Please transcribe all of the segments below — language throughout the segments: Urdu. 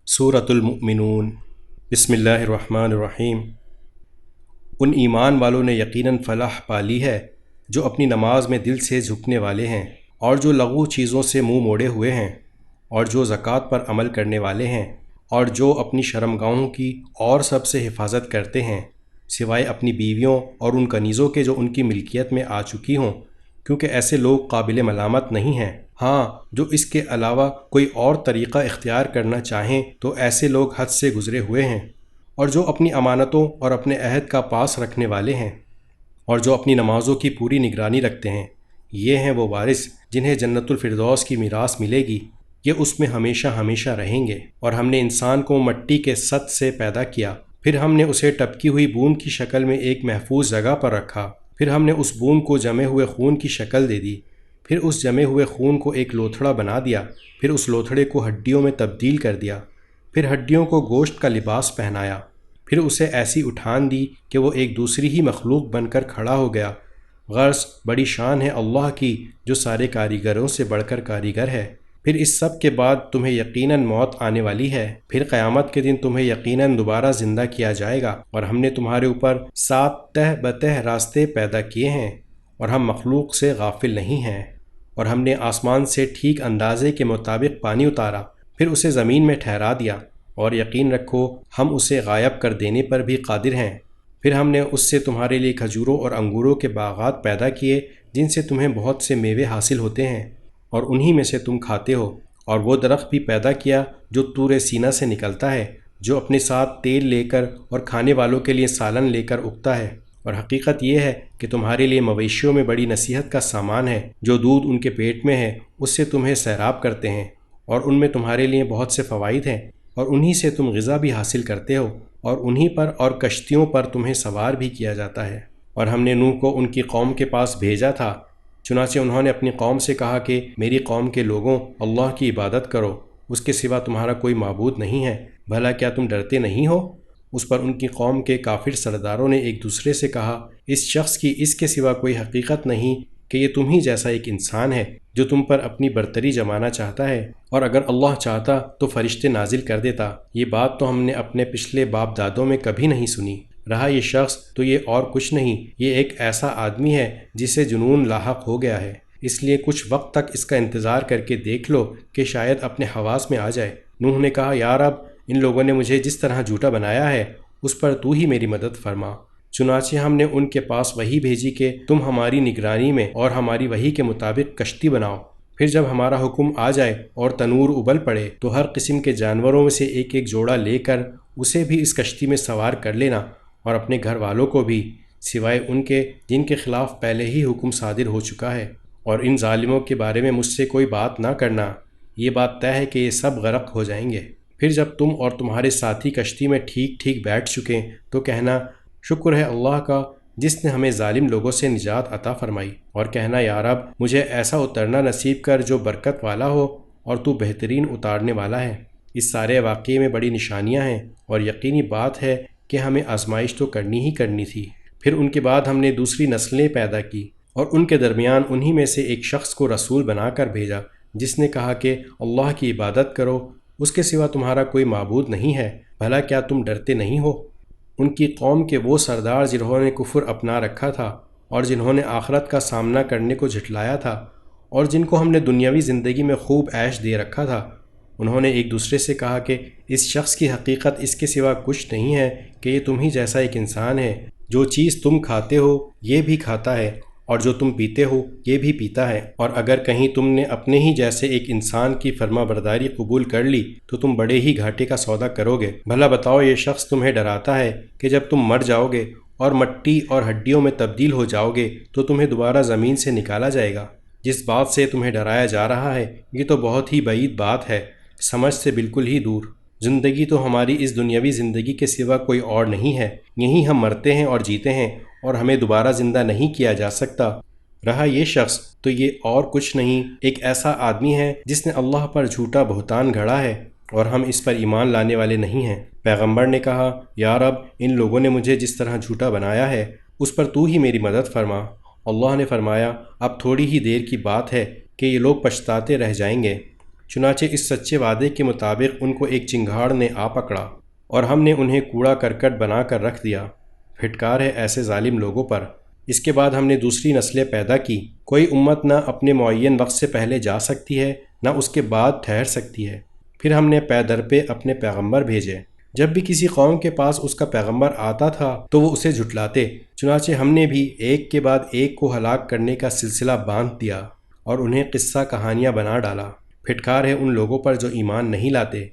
سورۃ المؤمنون۔ بسم اللہ الرحمن الرحیم۔ ان ایمان والوں نے یقیناً فلاح پا لی ہے جو اپنی نماز میں دل سے جھکنے والے ہیں، اور جو لغو چیزوں سے منہ موڑے ہوئے ہیں، اور جو زکوٰۃ پر عمل کرنے والے ہیں، اور جو اپنی شرمگاہوں کی اور سب سے حفاظت کرتے ہیں، سوائے اپنی بیویوں اور ان کنیزوں کے جو ان کی ملکیت میں آ چکی ہوں، کیونکہ ایسے لوگ قابل ملامت نہیں ہیں۔ ہاں، جو اس کے علاوہ کوئی اور طریقہ اختیار کرنا چاہیں تو ایسے لوگ حد سے گزرے ہوئے ہیں، اور جو اپنی امانتوں اور اپنے عہد کا پاس رکھنے والے ہیں، اور جو اپنی نمازوں کی پوری نگرانی رکھتے ہیں، یہ ہیں وہ وارث جنہیں جنت الفردوس کی میراث ملے گی، یہ اس میں ہمیشہ ہمیشہ رہیں گے۔ اور ہم نے انسان کو مٹی کے سط سے پیدا کیا، پھر ہم نے اسے ٹپکی ہوئی بوند کی شکل میں ایک محفوظ جگہ پر رکھا، پھر ہم نے اس بوند کو جمے ہوئے خون کی شکل دے دی، پھر اس جمے ہوئے خون کو ایک لوتھڑا بنا دیا، پھر اس لوتھڑے کو ہڈیوں میں تبدیل کر دیا، پھر ہڈیوں کو گوشت کا لباس پہنایا، پھر اسے ایسی اٹھان دی کہ وہ ایک دوسری ہی مخلوق بن کر کھڑا ہو گیا۔ غرض بڑی شان ہے اللہ کی جو سارے کاریگروں سے بڑھ کر کاریگر ہے۔ پھر اس سب کے بعد تمہیں یقیناً موت آنے والی ہے، پھر قیامت کے دن تمہیں یقیناً دوبارہ زندہ کیا جائے گا، اور ہم نے تمہارے اوپر 7 تہ بتہ راستے پیدا کیے ہیں، اور ہم مخلوق سے غافل نہیں ہیں۔ اور ہم نے آسمان سے ٹھیک اندازے کے مطابق پانی اتارا، پھر اسے زمین میں ٹھہرا دیا، اور یقین رکھو ہم اسے غائب کر دینے پر بھی قادر ہیں۔ پھر ہم نے اس سے تمہارے لیے کھجوروں اور انگوروں کے باغات پیدا کیے جن سے تمہیں بہت سے میوے حاصل ہوتے ہیں، اور انہی میں سے تم کھاتے ہو۔ اور وہ درخت بھی پیدا کیا جو طور سینہ سے نکلتا ہے، جو اپنے ساتھ تیل لے کر اور کھانے والوں کے لیے سالن لے کر اگتا ہے۔ اور حقیقت یہ ہے کہ تمہارے لیے مویشیوں میں بڑی نصیحت کا سامان ہے، جو دودھ ان کے پیٹ میں ہے اس سے تمہیں سیراب کرتے ہیں، اور ان میں تمہارے لیے بہت سے فوائد ہیں، اور انہی سے تم غذا بھی حاصل کرتے ہو، اور انہی پر اور کشتیوں پر تمہیں سوار بھی کیا جاتا ہے۔ اور ہم نے نوح کو ان کی قوم کے پاس بھیجا تھا، چنانچہ انہوں نے اپنی قوم سے کہا کہ میری قوم کے لوگوں، اللہ کی عبادت کرو، اس کے سوا تمہارا کوئی معبود نہیں ہے، بھلا کیا تم ڈرتے نہیں ہو؟ اس پر ان کی قوم کے کافر سرداروں نے ایک دوسرے سے کہا، اس شخص کی اس کے سوا کوئی حقیقت نہیں کہ یہ تم ہی جیسا ایک انسان ہے جو تم پر اپنی برتری جمانا چاہتا ہے، اور اگر اللہ چاہتا تو فرشتے نازل کر دیتا۔ یہ بات تو ہم نے اپنے پچھلے باپ دادوں میں کبھی نہیں سنی۔ رہا یہ شخص تو یہ اور کچھ نہیں، یہ ایک ایسا آدمی ہے جسے جنون لاحق ہو گیا ہے، اس لیے کچھ وقت تک اس کا انتظار کر کے دیکھ لو کہ شاید اپنے حواس میں آ جائے۔ نوح نے کہا، یا رب، ان لوگوں نے مجھے جس طرح جھوٹا بنایا ہے اس پر تو ہی میری مدد فرما۔ چنانچہ ہم نے ان کے پاس وحی بھیجی کہ تم ہماری نگرانی میں اور ہماری وحی کے مطابق کشتی بناؤ، پھر جب ہمارا حکم آ جائے اور تنور ابل پڑے تو ہر قسم کے جانوروں میں سے ایک ایک جوڑا لے کر اسے بھی اس کشتی میں سوار کر لینا، اور اپنے گھر والوں کو بھی، سوائے ان کے جن کے خلاف پہلے ہی حکم صادر ہو چکا ہے، اور ان ظالموں کے بارے میں مجھ سے کوئی بات نہ کرنا، یہ بات طے ہے کہ یہ سب غرق ہو جائیں گے۔ پھر جب تم اور تمہارے ساتھی کشتی میں ٹھیک ٹھیک بیٹھ چکے تو کہنا، شکر ہے اللہ کا جس نے ہمیں ظالم لوگوں سے نجات عطا فرمائی، اور کہنا، یا رب، مجھے ایسا اترنا نصیب کر جو برکت والا ہو، اور تو بہترین اتارنے والا ہے۔ اس سارے واقعے میں بڑی نشانیاں ہیں، اور یقینی بات ہے کہ ہمیں آزمائش تو کرنی ہی کرنی تھی۔ پھر ان کے بعد ہم نے دوسری نسلیں پیدا کی، اور ان کے درمیان انہی میں سے ایک شخص کو رسول بنا کر بھیجا جس نے کہا کہ اللہ کی عبادت کرو، اس کے سوا تمہارا کوئی معبود نہیں ہے، بھلا کیا تم ڈرتے نہیں ہو؟ ان کی قوم کے وہ سردار جنہوں نے کفر اپنا رکھا تھا، اور جنہوں نے آخرت کا سامنا کرنے کو جھٹلایا تھا، اور جن کو ہم نے دنیاوی زندگی میں خوب عیش دے رکھا تھا، انہوں نے ایک دوسرے سے کہا کہ اس شخص کی حقیقت اس کے سوا کچھ نہیں ہے کہ یہ تم ہی جیسا ایک انسان ہے، جو چیز تم کھاتے ہو یہ بھی کھاتا ہے، اور جو تم پیتے ہو یہ بھی پیتا ہے، اور اگر کہیں تم نے اپنے ہی جیسے ایک انسان کی فرما برداری قبول کر لی تو تم بڑے ہی گھاٹے کا سودا کرو گے۔ بھلا بتاؤ، یہ شخص تمہیں ڈراتا ہے کہ جب تم مر جاؤ گے اور مٹی اور ہڈیوں میں تبدیل ہو جاؤ گے تو تمہیں دوبارہ زمین سے نکالا جائے گا۔ جس بات سے تمہیں ڈرایا جا رہا ہے یہ تو بہت ہی بعید بات ہے، سمجھ سے بالکل ہی دور۔ زندگی تو ہماری اس دنیاوی زندگی کے سوا کوئی اور نہیں ہے، یہیں ہم مرتے ہیں اور جیتے ہیں، اور ہمیں دوبارہ زندہ نہیں کیا جا سکتا۔ رہا یہ شخص تو یہ اور کچھ نہیں، ایک ایسا آدمی ہے جس نے اللہ پر جھوٹا بہتان گھڑا ہے، اور ہم اس پر ایمان لانے والے نہیں ہیں۔ پیغمبر نے کہا، یا رب، ان لوگوں نے مجھے جس طرح جھوٹا بنایا ہے اس پر تو ہی میری مدد فرما۔ اللہ نے فرمایا، اب تھوڑی ہی دیر کی بات ہے کہ یہ لوگ پچھتاتے رہ جائیں گے۔ چنانچہ اس سچے وعدے کے مطابق ان کو ایک چنگھاڑ نے آ پکڑا اور ہم نے انہیں کوڑا کرکٹ بنا کر رکھ دیا۔ پھٹکار ہے ایسے ظالم لوگوں پر۔ اس کے بعد ہم نے دوسری نسلیں پیدا کی۔ کوئی امت نہ اپنے معین وقت سے پہلے جا سکتی ہے نہ اس کے بعد ٹھہر سکتی ہے۔ پھر ہم نے پے در پہ اپنے پیغمبر بھیجے۔ جب بھی کسی قوم کے پاس اس کا پیغمبر آتا تھا تو وہ اسے جھٹلاتے، چنانچہ ہم نے بھی ایک کے بعد ایک کو ہلاک کرنے کا سلسلہ باندھ دیا اور انہیں قصہ کہانیاں بنا ڈالا۔ پھٹکار ہے ان لوگوں پر جو ایمان نہیں لاتے۔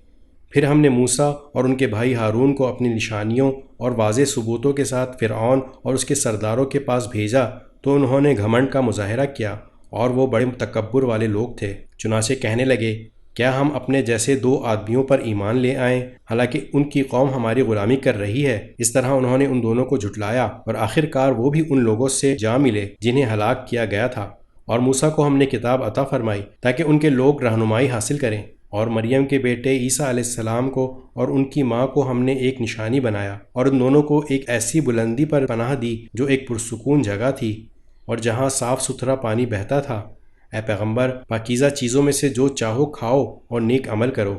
پھر ہم نے موسیٰ اور ان کے بھائی ہارون کو اپنی نشانیوں اور واضح ثبوتوں کے ساتھ فرعون اور اس کے سرداروں کے پاس بھیجا تو انہوں نے گھمنڈ کا مظاہرہ کیا اور وہ بڑے تکبر والے لوگ تھے۔ چنانچہ کہنے لگے، کیا ہم اپنے جیسے 2 آدمیوں پر ایمان لے آئیں حالانکہ ان کی قوم ہماری غلامی کر رہی ہے؟ اس طرح انہوں نے ان دونوں کو جھٹلایا اور آخرکار وہ بھی ان لوگوں سے جا ملے جنہیں ہلاک کیا گیا تھا۔ اور موسیٰ کو ہم نے کتاب عطا فرمائی تاکہ ان کے لوگ رہنمائی حاصل کریں، اور مریم کے بیٹے عیسیٰ علیہ السلام کو اور ان کی ماں کو ہم نے ایک نشانی بنایا اور ان دونوں کو ایک ایسی بلندی پر پناہ دی جو ایک پرسکون جگہ تھی اور جہاں صاف ستھرا پانی بہتا تھا۔ اے پیغمبر، پاکیزہ چیزوں میں سے جو چاہو کھاؤ اور نیک عمل کرو۔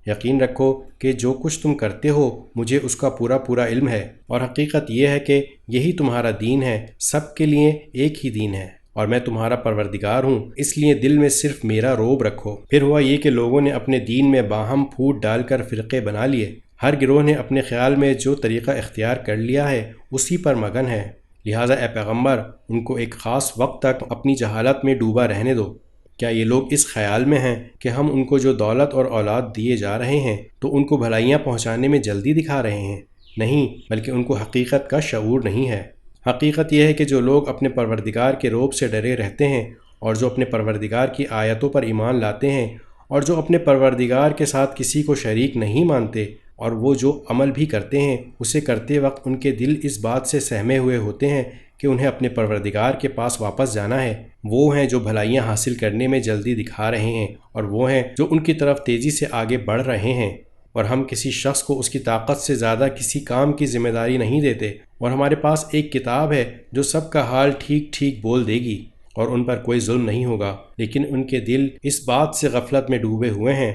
یقین رکھو کہ جو کچھ تم کرتے ہو مجھے اس کا پورا علم ہے، اور حقیقت یہ ہے کہ یہی تمہارا دین ہے، سب کے لیے ایک ہی دین ہے، اور میں تمہارا پروردگار ہوں، اس لیے دل میں صرف میرا روب رکھو۔ پھر ہوا یہ کہ لوگوں نے اپنے دین میں باہم پھوٹ ڈال کر فرقے بنا لیے۔ ہر گروہ نے اپنے خیال میں جو طریقہ اختیار کر لیا ہے اسی پر مگن ہے، لہٰذا اے پیغمبر ان کو ایک خاص وقت تک اپنی جہالت میں ڈوبا رہنے دو۔ کیا یہ لوگ اس خیال میں ہیں کہ ہم ان کو جو دولت اور اولاد دیے جا رہے ہیں تو ان کو بھلائیاں پہنچانے میں جلدی دکھا رہے ہیں؟ نہیں، بلکہ ان کو حقیقت کا شعور نہیں ہے۔ حقیقت یہ ہے کہ جو لوگ اپنے پروردگار کے روب سے ڈرے رہتے ہیں اور جو اپنے پروردگار کی آیتوں پر ایمان لاتے ہیں اور جو اپنے پروردگار کے ساتھ کسی کو شریک نہیں مانتے، اور وہ جو عمل بھی کرتے ہیں اسے کرتے وقت ان کے دل اس بات سے سہمے ہوئے ہوتے ہیں کہ انہیں اپنے پروردگار کے پاس واپس جانا ہے، وہ ہیں جو بھلائیاں حاصل کرنے میں جلدی دکھا رہے ہیں، اور وہ ہیں جو ان کی طرف تیزی سے آگے بڑھ رہے ہیں۔ اور ہم کسی شخص کو اس کی طاقت سے زیادہ کسی کام کی ذمہ داری نہیں دیتے، اور ہمارے پاس ایک کتاب ہے جو سب کا حال ٹھیک ٹھیک بول دے گی، اور ان پر کوئی ظلم نہیں ہوگا، لیکن ان کے دل اس بات سے غفلت میں ڈوبے ہوئے ہیں،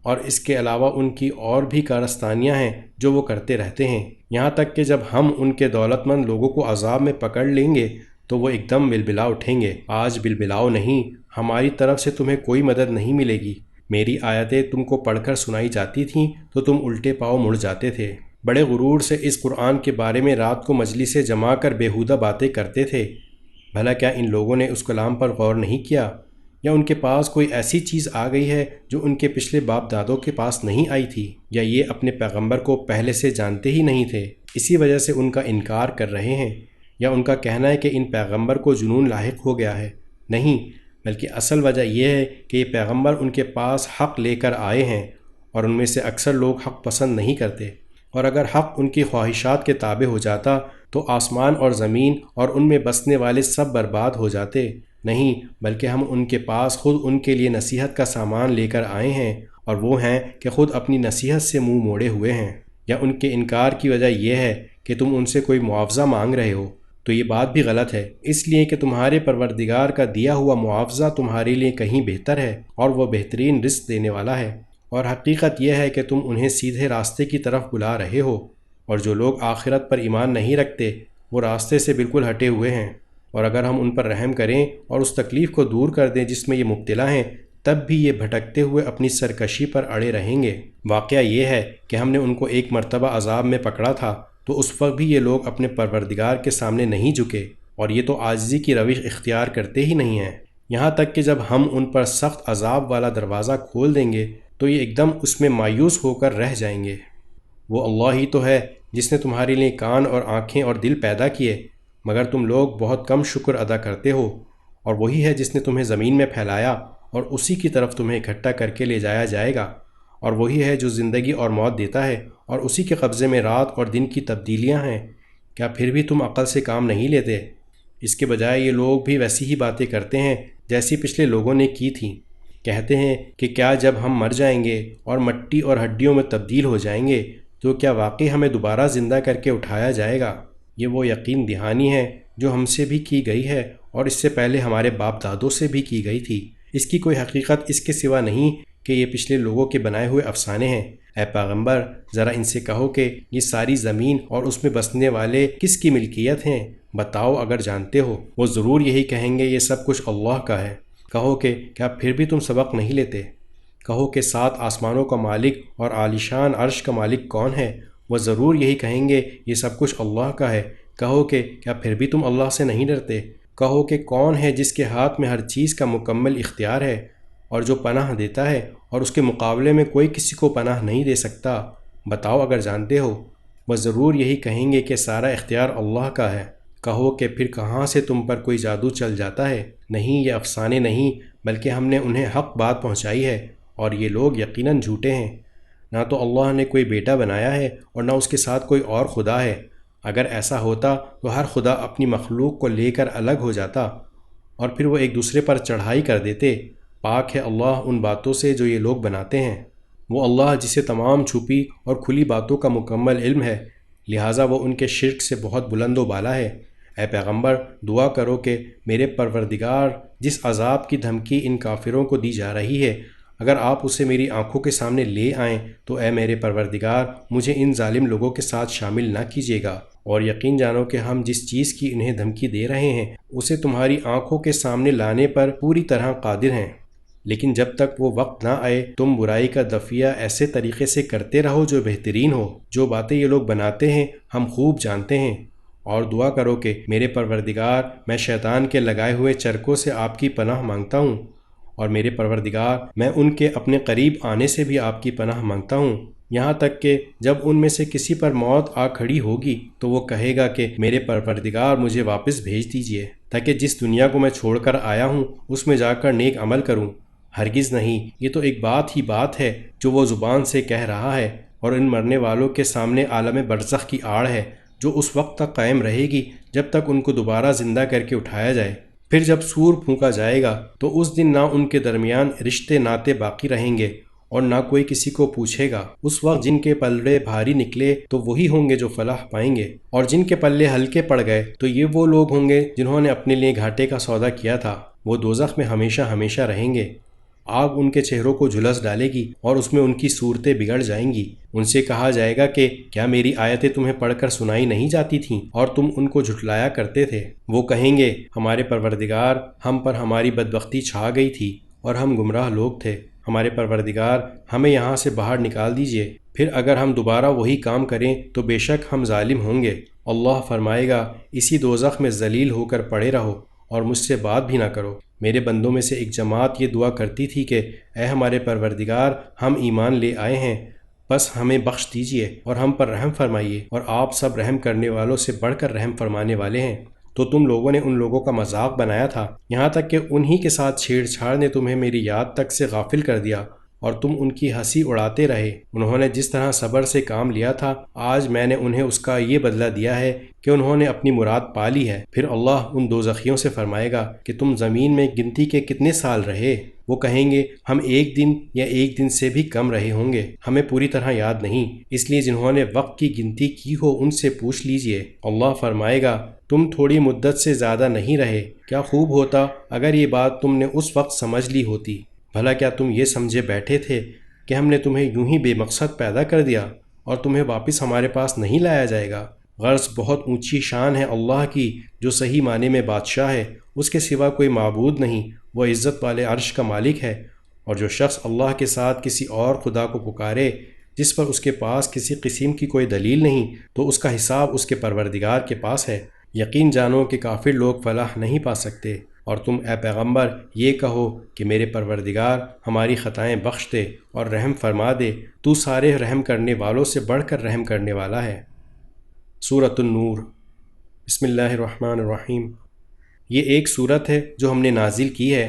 اور اس کے علاوہ ان کی اور بھی کارستانیاں ہیں جو وہ کرتے رہتے ہیں، یہاں تک کہ جب ہم ان کے دولت مند لوگوں کو عذاب میں پکڑ لیں گے تو وہ ایک دم بلبلا اٹھیں گے۔ آج بلبلاؤ نہیں، ہماری طرف سے تمہیں کوئی مدد نہیں ملے گی۔ میری آیتیں تم کو پڑھ کر سنائی جاتی تھیں تو تم الٹے پاؤں مڑ جاتے تھے۔ بڑے غرور سے اس قرآن کے بارے میں رات کو مجلس سے جما کر بیہودہ باتیں کرتے تھے۔ بھلا کیا ان لوگوں نے اس کلام پر غور نہیں کیا؟ یا ان کے پاس کوئی ایسی چیز آ گئی ہے جو ان کے پچھلے باپ دادوں کے پاس نہیں آئی تھی؟ یا یہ اپنے پیغمبر کو پہلے سے جانتے ہی نہیں تھے، اسی وجہ سے ان کا انکار کر رہے ہیں؟ یا ان کا کہنا ہے کہ ان پیغمبر کو جنون لاحق ہو گیا ہے؟ نہیں، بلکہ اصل وجہ یہ ہے کہ یہ پیغمبر ان کے پاس حق لے کر آئے ہیں، اور ان میں سے اکثر لوگ حق پسند نہیں کرتے، اور اگر حق ان کی خواہشات کے تابع ہو جاتا تو آسمان اور زمین اور ان میں بسنے والے سب برباد ہو جاتے۔ نہیں، بلکہ ہم ان کے پاس خود ان کے لیے نصیحت کا سامان لے کر آئے ہیں، اور وہ ہیں کہ خود اپنی نصیحت سے منہ موڑے ہوئے ہیں۔ یا ان کے انکار کی وجہ یہ ہے کہ تم ان سے کوئی معاوضہ مانگ رہے ہو، تو یہ بات بھی غلط ہے، اس لیے کہ تمہارے پروردگار کا دیا ہوا معاوضہ تمہارے لیے کہیں بہتر ہے، اور وہ بہترین رزق دینے والا ہے۔ اور حقیقت یہ ہے کہ تم انہیں سیدھے راستے کی طرف بلا رہے ہو، اور جو لوگ آخرت پر ایمان نہیں رکھتے وہ راستے سے بالکل ہٹے ہوئے ہیں۔ اور اگر ہم ان پر رحم کریں اور اس تکلیف کو دور کر دیں جس میں یہ مبتلا ہیں، تب بھی یہ بھٹکتے ہوئے اپنی سرکشی پر اڑے رہیں گے۔ واقعہ یہ ہے کہ ہم نے ان کو ایک مرتبہ عذاب میں پکڑا تھا تو اس وقت بھی یہ لوگ اپنے پروردگار کے سامنے نہیں جھکے، اور یہ تو عاجزی کی روش اختیار کرتے ہی نہیں ہیں، یہاں تک کہ جب ہم ان پر سخت عذاب والا دروازہ کھول دیں گے تو یہ ایک دم اس میں مایوس ہو کر رہ جائیں گے۔ وہ اللہ ہی تو ہے جس نے تمہارے لیے کان اور آنکھیں اور دل پیدا کیے، مگر تم لوگ بہت کم شکر ادا کرتے ہو، اور وہی ہے جس نے تمہیں زمین میں پھیلایا اور اسی کی طرف تمہیں اکٹھا کر کے لے جایا جائے گا، اور وہی ہے جو زندگی اور موت دیتا ہے، اور اسی کے قبضے میں رات اور دن کی تبدیلیاں ہیں۔ کیا پھر بھی تم عقل سے کام نہیں لیتے؟ اس کے بجائے یہ لوگ بھی ویسی ہی باتیں کرتے ہیں جیسی پچھلے لوگوں نے کی تھیں۔ کہتے ہیں کہ کیا جب ہم مر جائیں گے اور مٹی اور ہڈیوں میں تبدیل ہو جائیں گے تو کیا واقعی ہمیں دوبارہ زندہ کر کے اٹھایا جائے گا؟ یہ وہ یقین دہانی ہے جو ہم سے بھی کی گئی ہے اور اس سے پہلے ہمارے باپ دادوں سے بھی کی گئی تھی، اس کی کوئی حقیقت اس کے سوا نہیں کہ یہ پچھلے لوگوں کے بنائے ہوئے افسانے ہیں۔ اے پیغمبر، ذرا ان سے کہو کہ یہ ساری زمین اور اس میں بسنے والے کس کی ملکیت ہیں؟ بتاؤ اگر جانتے ہو۔ وہ ضرور یہی کہیں گے یہ سب کچھ اللہ کا ہے۔ کہو کہ کیا پھر بھی تم سبق نہیں لیتے؟ کہو کہ 7 آسمانوں کا مالک اور عالیشان عرش کا مالک کون ہے؟ وہ ضرور یہی کہیں گے یہ سب کچھ اللہ کا ہے۔ کہو کہ کیا پھر بھی تم اللہ سے نہیں ڈرتے؟ کہو کہ کون ہے جس کے ہاتھ میں ہر چیز کا مکمل اختیار ہے اور جو پناہ دیتا ہے اور اس کے مقابلے میں کوئی کسی کو پناہ نہیں دے سکتا؟ بتاؤ اگر جانتے ہو۔ وہ ضرور یہی کہیں گے کہ سارا اختیار اللہ کا ہے۔ کہو کہ پھر کہاں سے تم پر کوئی جادو چل جاتا ہے؟ نہیں، یہ افسانے نہیں، بلکہ ہم نے انہیں حق بات پہنچائی ہے اور یہ لوگ یقیناً جھوٹے ہیں۔ نہ تو اللہ نے کوئی بیٹا بنایا ہے اور نہ اس کے ساتھ کوئی اور خدا ہے۔ اگر ایسا ہوتا تو ہر خدا اپنی مخلوق کو لے کر الگ ہو جاتا اور پھر وہ ایک دوسرے پر چڑھائی کر دیتے۔ پاک ہے اللہ ان باتوں سے جو یہ لوگ بناتے ہیں۔ وہ اللہ جسے تمام چھپی اور کھلی باتوں کا مکمل علم ہے، لہٰذا وہ ان کے شرک سے بہت بلند و بالا ہے۔ اے پیغمبر، دعا کرو کہ میرے پروردگار جس عذاب کی دھمکی ان کافروں کو دی جا رہی ہے، اگر آپ اسے میری آنکھوں کے سامنے لے آئیں تو اے میرے پروردگار مجھے ان ظالم لوگوں کے ساتھ شامل نہ کیجیے گا، اور یقین جانو کہ ہم جس چیز کی انہیں دھمکی دے رہے ہیں اسے تمہاری آنکھوں کے سامنے لانے پر پوری طرح قادر ہیں۔ لیکن جب تک وہ وقت نہ آئے تم برائی کا دفعہ ایسے طریقے سے کرتے رہو جو بہترین ہو۔ جو باتیں یہ لوگ بناتے ہیں ہم خوب جانتے ہیں۔ اور دعا کرو کہ میرے پروردگار میں شیطان کے لگائے ہوئے چرکوں سے آپ کی پناہ مانگتا ہوں، اور میرے پروردگار میں ان کے اپنے قریب آنے سے بھی آپ کی پناہ مانگتا ہوں، یہاں تک کہ جب ان میں سے کسی پر موت آ کھڑی ہوگی تو وہ کہے گا کہ میرے پروردگار مجھے واپس بھیج دیجیے تاکہ جس دنیا کو میں چھوڑ کر آیا ہوں اس میں جا کر نیک عمل کروں۔ ہرگز نہیں، یہ تو ایک بات ہی بات ہے جو وہ زبان سے کہہ رہا ہے، اور ان مرنے والوں کے سامنے عالم برزخ کی آڑ ہے جو اس وقت تک قائم رہے گی جب تک ان کو دوبارہ زندہ کر کے اٹھایا جائے۔ پھر جب سور پھونکا جائے گا تو اس دن نہ ان کے درمیان رشتے ناطے باقی رہیں گے اور نہ کوئی کسی کو پوچھے گا۔ اس وقت جن کے پلڑے بھاری نکلے تو وہی ہوں گے جو فلاح پائیں گے، اور جن کے پلے ہلکے پڑ گئے تو یہ وہ لوگ ہوں گے جنہوں نے اپنے لیے گھاٹے کا سودا کیا تھا۔ وہ دوزخ میں ہمیشہ ہمیشہ رہیں گے۔ آگ ان کے چہروں کو جھلس ڈالے گی اور اس میں ان کی صورتیں بگڑ جائیں گی۔ ان سے کہا جائے گا کہ کیا میری آیتیں تمہیں پڑھ کر سنائی نہیں جاتی تھیں اور تم ان کو جھٹلایا کرتے تھے؟ وہ کہیں گے ہمارے پروردگار، ہم پر ہماری بدبختی چھا گئی تھی اور ہم گمراہ لوگ تھے۔ ہمارے پروردگار ہمیں یہاں سے باہر نکال دیجئے، پھر اگر ہم دوبارہ وہی کام کریں تو بے شک ہم ظالم ہوں گے۔ اللہ فرمائے گا اسی دوزخ میں ذلیل ہو کر پڑے رہو اور مجھ سے بات بھی نہ کرو۔ میرے بندوں میں سے ایک جماعت یہ دعا کرتی تھی کہ اے ہمارے پروردگار، ہم ایمان لے آئے ہیں، بس ہمیں بخش دیجئے اور ہم پر رحم فرمائیے، اور آپ سب رحم کرنے والوں سے بڑھ کر رحم فرمانے والے ہیں۔ تو تم لوگوں نے ان لوگوں کا مذاق بنایا تھا، یہاں تک کہ انہی کے ساتھ چھیڑ چھاڑ نے تمہیں میری یاد تک سے غافل کر دیا اور تم ان کی ہنسی اڑاتے رہے۔ انہوں نے جس طرح صبر سے کام لیا تھا، آج میں نے انہیں اس کا یہ بدلہ دیا ہے کہ انہوں نے اپنی مراد پا لی ہے۔ پھر اللہ ان دوزخیوں سے فرمائے گا کہ تم زمین میں گنتی کے کتنے سال رہے؟ وہ کہیں گے ہم 1 دن یا 1 دن سے بھی کم رہے ہوں گے، ہمیں پوری طرح یاد نہیں، اس لیے جنہوں نے وقت کی گنتی کی ہو ان سے پوچھ لیجئے۔ اللہ فرمائے گا تم تھوڑی مدت سے زیادہ نہیں رہے، کیا خوب ہوتا اگر یہ بات تم نے اس وقت سمجھ لی ہوتی۔ بھلا کیا تم یہ سمجھے بیٹھے تھے کہ ہم نے تمہیں یوں ہی بے مقصد پیدا کر دیا اور تمہیں واپس ہمارے پاس نہیں لایا جائے گا؟ غرض بہت اونچی شان ہے اللہ کی جو صحیح معنی میں بادشاہ ہے، اس کے سوا کوئی معبود نہیں، وہ عزت والے عرش کا مالک ہے۔ اور جو شخص اللہ کے ساتھ کسی اور خدا کو پکارے جس پر اس کے پاس کسی قسم کی کوئی دلیل نہیں، تو اس کا حساب اس کے پروردگار کے پاس ہے۔ یقین جانو کہ کافر لوگ فلاح نہیں پا سکتے، اور تم اے پیغمبر یہ کہو کہ میرے پروردگار ہماری خطائیں بخش دے اور رحم فرما دے، تو سارے رحم کرنے والوں سے بڑھ کر رحم کرنے والا ہے۔ سورۃ النور۔ بسم اللہ الرحمن الرحیم۔ یہ ایک سورت ہے جو ہم نے نازل کی ہے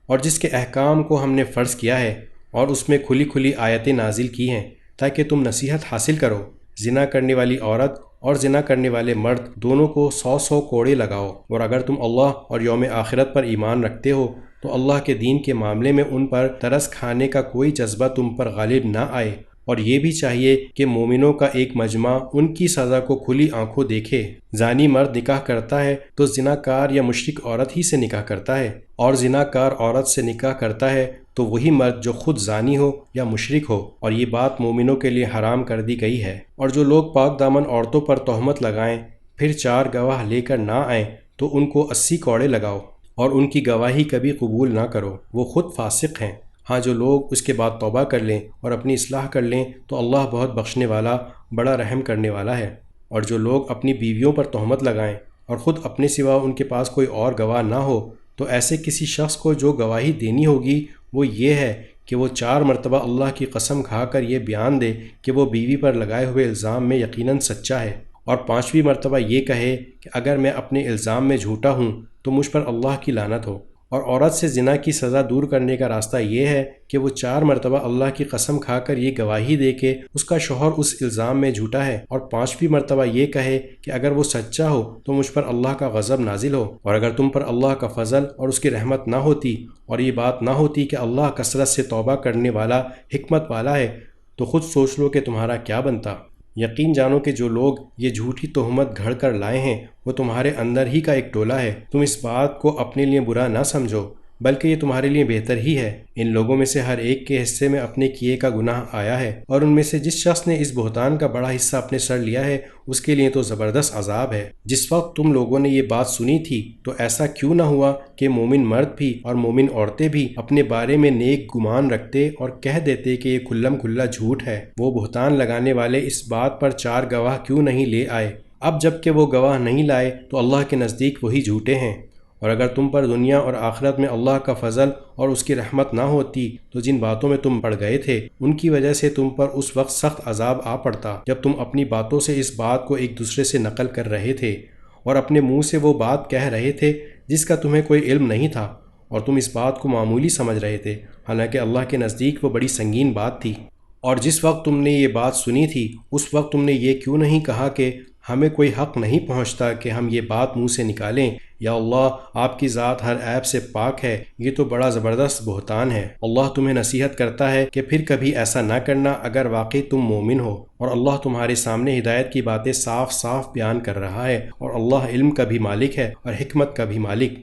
اور جس کے احکام کو ہم نے فرض کیا ہے، اور اس میں کھلی کھلی آیتیں نازل کی ہیں تاکہ تم نصیحت حاصل کرو۔ زنا کرنے والی عورت اور زنا کرنے والے مرد دونوں کو 100 کوڑے لگاؤ، اور اگر تم اللہ اور یوم آخرت پر ایمان رکھتے ہو تو اللہ کے دین کے معاملے میں ان پر ترس کھانے کا کوئی جذبہ تم پر غالب نہ آئے، اور یہ بھی چاہیے کہ مومنوں کا ایک مجمع ان کی سزا کو کھلی آنکھوں دیکھے۔ زانی مرد نکاح کرتا ہے تو زناکار یا مشرک عورت ہی سے نکاح کرتا ہے، اور زناکار عورت سے نکاح کرتا ہے تو وہی مرد جو خود زانی ہو یا مشرک ہو، اور یہ بات مومنوں کے لیے حرام کر دی گئی ہے۔ اور جو لوگ پاک دامن عورتوں پر تہمت لگائیں پھر 4 گواہ لے کر نہ آئیں تو ان کو 80 کوڑے لگاؤ، اور ان کی گواہی کبھی قبول نہ کرو، وہ خود فاسق ہیں۔ ہاں، جو لوگ اس کے بعد توبہ کر لیں اور اپنی اصلاح کر لیں تو اللہ بہت بخشنے والا، بڑا رحم کرنے والا ہے۔ اور جو لوگ اپنی بیویوں پر تہمت لگائیں اور خود اپنے سوا ان کے پاس کوئی اور گواہ نہ ہو تو ایسے کسی شخص کو جو گواہی دینی ہوگی وہ یہ ہے کہ وہ 4 مرتبہ اللہ کی قسم کھا کر یہ بیان دے کہ وہ بیوی پر لگائے ہوئے الزام میں یقیناً سچا ہے، اور 5ویں مرتبہ یہ کہے کہ اگر میں اپنے الزام میں جھوٹا ہوں تو مجھ پر اللہ کی لعنت ہو۔ اور عورت سے زنا کی سزا دور کرنے کا راستہ یہ ہے کہ وہ 4 مرتبہ اللہ کی قسم کھا کر یہ گواہی دے کہ اس کا شوہر اس الزام میں جھوٹا ہے، اور 5ویں مرتبہ یہ کہے کہ اگر وہ سچا ہو تو مجھ پر اللہ کا غضب نازل ہو۔ اور اگر تم پر اللہ کا فضل اور اس کی رحمت نہ ہوتی اور یہ بات نہ ہوتی کہ اللہ کثرت سے توبہ کرنے والا، حکمت والا ہے، تو خود سوچ لو کہ تمہارا کیا بنتا۔ یقین جانو کہ جو لوگ یہ جھوٹی تہمت گھڑ کر لائے ہیں وہ تمہارے اندر ہی کا ایک ٹولہ ہے۔ تم اس بات کو اپنے لیے برا نہ سمجھو بلکہ یہ تمہارے لیے بہتر ہی ہے۔ ان لوگوں میں سے ہر ایک کے حصے میں اپنے کیے کا گناہ آیا ہے، اور ان میں سے جس شخص نے اس بہتان کا بڑا حصہ اپنے سر لیا ہے اس کے لیے تو زبردست عذاب ہے۔ جس وقت تم لوگوں نے یہ بات سنی تھی تو ایسا کیوں نہ ہوا کہ مومن مرد بھی اور مومن عورتیں بھی اپنے بارے میں نیک گمان رکھتے اور کہہ دیتے کہ یہ کھلم کھلا جھوٹ ہے۔ وہ بہتان لگانے والے اس بات پر 4 گواہ کیوں نہیں لے آئے؟ اب جب کہ وہ گواہ نہیں لائے تو اللہ کے نزدیک وہی جھوٹے ہیں۔ اور اگر تم پر دنیا اور آخرت میں اللہ کا فضل اور اس کی رحمت نہ ہوتی تو جن باتوں میں تم پڑ گئے تھے ان کی وجہ سے تم پر اس وقت سخت عذاب آ پڑتا جب تم اپنی باتوں سے اس بات کو ایک دوسرے سے نقل کر رہے تھے اور اپنے منہ سے وہ بات کہہ رہے تھے جس کا تمہیں کوئی علم نہیں تھا، اور تم اس بات کو معمولی سمجھ رہے تھے، حالانکہ اللہ کے نزدیک وہ بڑی سنگین بات تھی۔ اور جس وقت تم نے یہ بات سنی تھی اس وقت تم نے یہ کیوں نہیں کہا کہ ہمیں کوئی حق نہیں پہنچتا کہ ہم یہ بات منہ سے نکالیں، یا اللہ آپ کی ذات ہر عیب سے پاک ہے؟ یہ تو بڑا زبردست بہتان ہے۔ اللہ تمہیں نصیحت کرتا ہے کہ پھر کبھی ایسا نہ کرنا اگر واقعی تم مومن ہو، اور اللہ تمہارے سامنے ہدایت کی باتیں صاف صاف بیان کر رہا ہے، اور اللہ علم کا بھی مالک ہے اور حکمت کا بھی مالک۔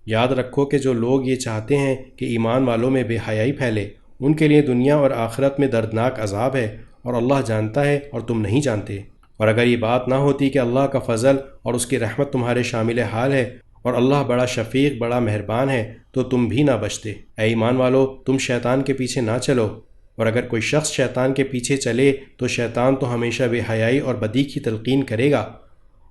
یاد رکھو کہ جو لوگ یہ چاہتے ہیں کہ ایمان والوں میں بے حیائی پھیلے ان کے لیے دنیا اور آخرت میں دردناک عذاب ہے، اور اللہ جانتا ہے اور تم نہیں جانتے۔ اور اگر یہ بات نہ ہوتی کہ اللہ کا فضل اور اس کی رحمت تمہارے شامل حال ہے اور اللہ بڑا شفیق، بڑا مہربان ہے، تو تم بھی نہ بچتے۔ اے ایمان والو، تم شیطان کے پیچھے نہ چلو، اور اگر کوئی شخص شیطان کے پیچھے چلے تو شیطان تو ہمیشہ بے حیائی اور بدی کی تلقین کرے گا۔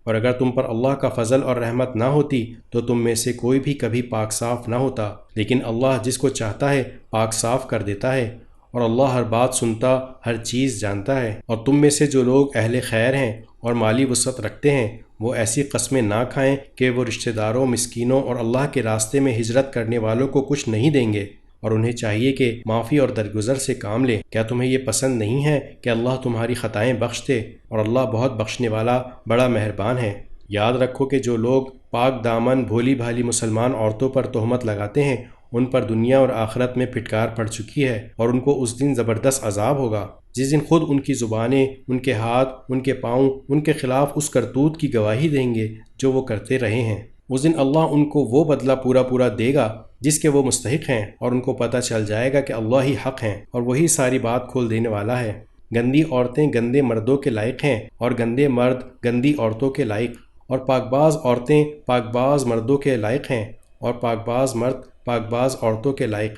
اور اگر تم پر اللہ کا فضل اور رحمت نہ ہوتی تو تم میں سے کوئی بھی کبھی پاک صاف نہ ہوتا، لیکن اللہ جس کو چاہتا ہے پاک صاف کر دیتا ہے، اور اللہ ہر بات سنتا، ہر چیز جانتا ہے۔ اور تم میں سے جو لوگ اہل خیر ہیں اور مالی وسعت رکھتے ہیں وہ ایسی قسمیں نہ کھائیں کہ وہ رشتہ داروں، مسکینوں اور اللہ کے راستے میں ہجرت کرنے والوں کو کچھ نہیں دیں گے، اور انہیں چاہیے کہ معافی اور درگزر سے کام لیں۔ کیا تمہیں یہ پسند نہیں ہے کہ اللہ تمہاری خطائیں بخش دے، اور اللہ بہت بخشنے والا، بڑا مہربان ہے۔ یاد رکھو کہ جو لوگ پاک دامن بھولی بھالی مسلمان عورتوں پر تہمت لگاتے ہیں ان پر دنیا اور آخرت میں پھٹکار پڑ چکی ہے، اور ان کو اس دن زبردست عذاب ہوگا جس دن خود ان کی زبانیں، ان کے ہاتھ، ان کے پاؤں ان کے خلاف اس کرتوت کی گواہی دیں گے جو وہ کرتے رہے ہیں۔ اس دن اللہ ان کو وہ بدلہ پورا دے گا جس کے وہ مستحق ہیں، اور ان کو پتہ چل جائے گا کہ اللہ ہی حق ہیں اور وہی ساری بات کھول دینے والا ہے۔ گندی عورتیں گندے مردوں کے لائق ہیں، اور گندے مرد گندی عورتوں کے لائق، اور پاک باز عورتیں پاک باز مردوں کے لائق ہیں، اور پاک باز مرد پاک باز عورتوں کے لائق۔